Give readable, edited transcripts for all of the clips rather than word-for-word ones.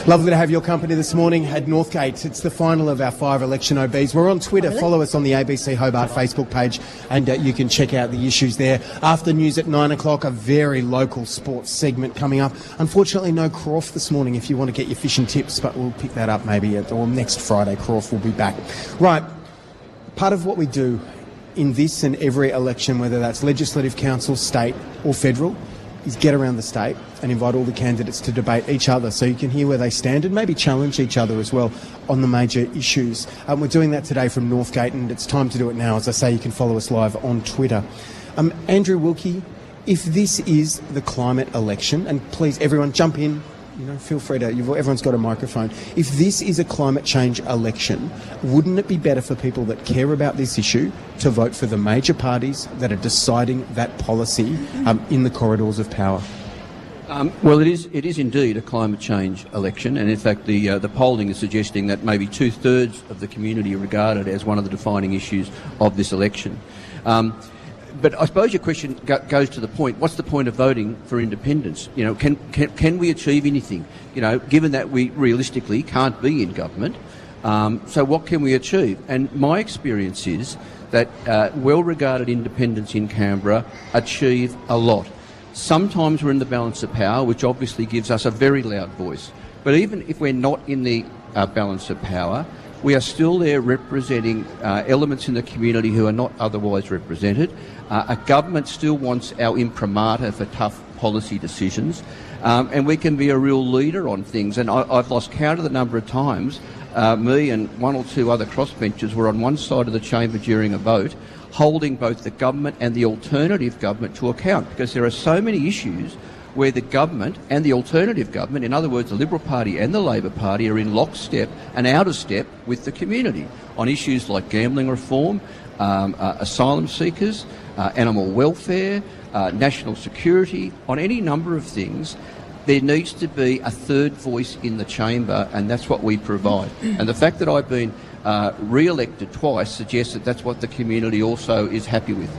Lovely to have your company this morning at Northgate. It's the final of our 5 election OBs. We're on Twitter. Follow us on the ABC Hobart Facebook page, and you can check out the issues there. After news at 9 o'clock, a very local sports segment coming up. Unfortunately, no Croft this morning if you want to get your fishing tips, but we'll pick that up maybe or next Friday. Croft will be back. Right, part of what we do in this and every election, whether that's legislative council, state or federal, is get around the state and invite all the candidates to debate each other so you can hear where they stand and maybe challenge each other as well on the major issues. We're doing that today from Northgate, and it's time to do it now. As I say, you can follow us live on Twitter. Andrew Wilkie, if this is the climate election, and please everyone jump in, feel free to, everyone's got a microphone. If this is a climate change election, wouldn't it be better for people that care about this issue to vote for the major parties that are deciding that policy in the corridors of power? Well, it is indeed a climate change election, and in fact the polling is suggesting that maybe 2/3 of the community regard it as one of the defining issues of this election. But I suppose your question goes to the point, what's the point of voting for independence? Can we achieve anything? Given that we realistically can't be in government, so what can we achieve? And my experience is that well-regarded independents in Canberra achieve a lot. Sometimes we're in the balance of power, which obviously gives us a very loud voice. But even if we're not in the balance of power, we are still there representing elements in the community who are not otherwise represented. A government still wants our imprimatur for tough policy decisions, and we can be a real leader on things. And I've lost count of the number of times me and one or two other crossbenchers were on one side of the chamber during a vote, holding both the government and the alternative government to account, because there are so many issues where the government and the alternative government, in other words the Liberal Party and the Labor Party, are in lockstep and out of step with the community on issues like gambling reform, asylum seekers, animal welfare, national security, on any number of things. There needs to be a third voice in the chamber, and that's what we provide. And the fact that I've been re-elected twice suggests that that's what the community also is happy with.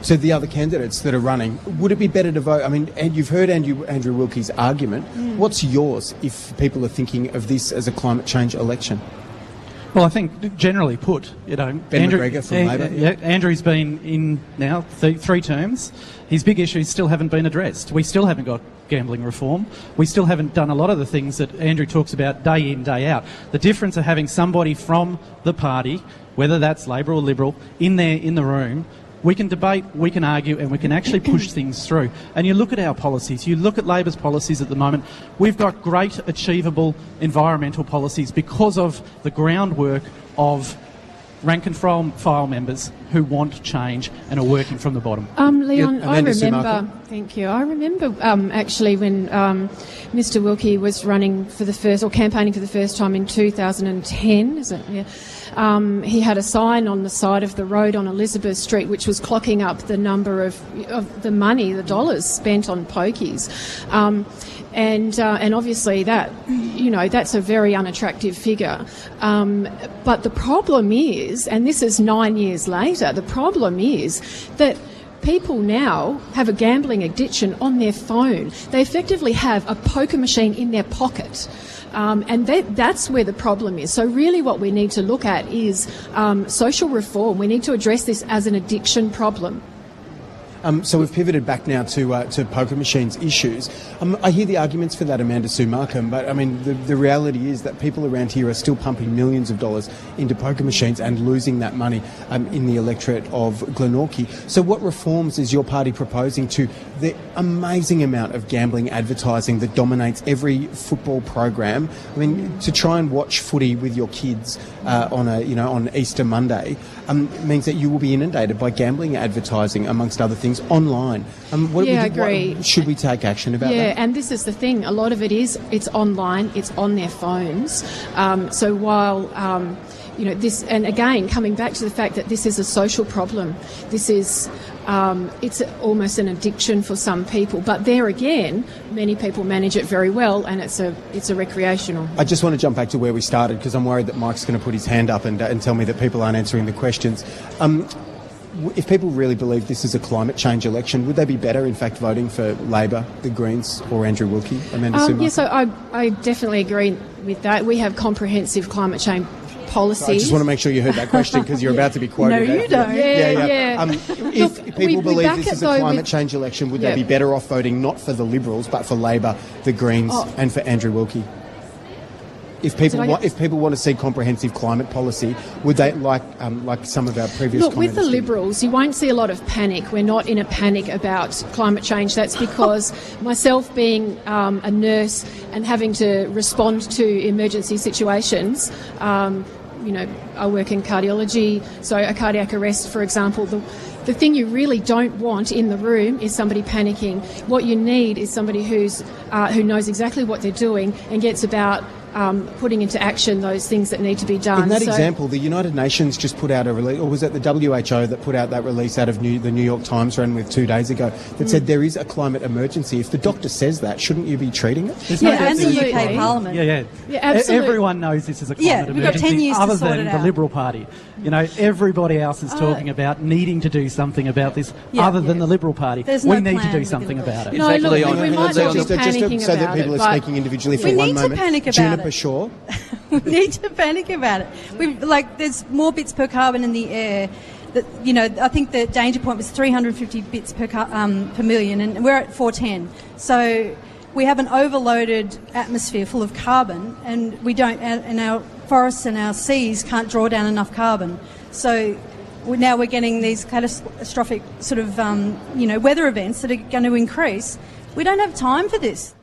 So the other candidates that are running, would it be better to vote? I mean, and you've heard Andrew Wilkie's argument. What's yours if people are thinking of this as a climate change election? Well, I think generally put, Ben McGregor from Labor. Andrew's been in now 3 terms. His big issues still haven't been addressed. We still haven't got gambling reform. We still haven't done a lot of the things that Andrew talks about day in, day out. The difference of having somebody from the party, whether that's Labor or Liberal, in the room, we can debate, we can argue, and we can actually push things through. And you look at our policies, you look at Labor's policies at the moment, we've got great achievable environmental policies because of the groundwork of rank and file members who want change and are working from the bottom. Leon, I remember. Thank you. I remember actually when Mr. Wilkie was running for the first, or campaigning for the first time in 2010. Is it? Yeah. He had a sign on the side of the road on Elizabeth Street which was clocking up the number of the money, the dollars spent on pokies. And obviously that, that's a very unattractive figure. But the problem is, and this is 9 years later, the problem is that people now have a gambling addiction on their phone. They effectively have a poker machine in their pocket. And that's where the problem is. So really what we need to look at is social reform. We need to address this as an addiction problem. So we've pivoted back now to poker machines issues. I hear the arguments for that, Amanda Sue Markham, but I mean the reality is that people around here are still pumping millions of dollars into poker machines and losing that money in the electorate of Glenorchy. So what reforms is your party proposing to the amazing amount of gambling advertising that dominates every football program? I mean, to try and watch footy with your kids on Easter Monday means that you will be inundated by gambling advertising, amongst other things, online. I agree. Should we take action about that? Yeah, and this is the thing. A lot of it's online, it's on their phones. So while, this, and again, coming back to the fact that this is a social problem, this is, it's almost an addiction for some people. But there again, many people manage it very well, and it's a recreational. I just want to jump back to where we started, because I'm worried that Mike's going to put his hand up and tell me that people aren't answering the questions. if people really believe this is a climate change election, would they be better, in fact, voting for Labor, the Greens, or Andrew Wilkie? Amanda Schumacher? Yes, I definitely agree with that. We have comprehensive climate change policies. I just want to make sure you heard that question because you're about to be quoted. No, you don't. Yeah. If people believe this is a climate change election, would they Yeah. be better off voting not for the Liberals but for Labor, the Greens, and for Andrew Wilkie? If people want to see comprehensive climate policy, would they like some of our previous Look, with the comments did? Liberals, you won't see a lot of panic. We're not in a panic about climate change. That's because myself being a nurse and having to respond to emergency situations, I work in cardiology, so a cardiac arrest, for example, the thing you really don't want in the room is somebody panicking. What you need is somebody who knows exactly what they're doing and gets about putting into action those things that need to be done. In that example, the United Nations just put out a release, or was it the WHO that put out that release out of the New York Times ran with 2 days ago that said there is a climate emergency. If the doctor says that, shouldn't you be treating it? And the UK Parliament. Yeah, absolutely. Everyone knows this is a climate we've got 10 emergency years to other sort than it the out. Liberal Party. Everybody else is talking about needing to do something about this other than the Liberal Party. There's we no need to plan do within something the about it. No, In fact, look, Leon, we might not be panicking so that about people it, are but speaking individually for We one need to moment. panic about Juniper it. Shaw. We need to panic about it. There's more bits per carbon in the air. I think the danger point was 350 bits per million, and we're at 410. So we have an overloaded atmosphere full of carbon, and we don't. And our forests and our seas can't draw down enough carbon. So now we're getting these catastrophic sort of weather events that are going to increase. We don't have time for this.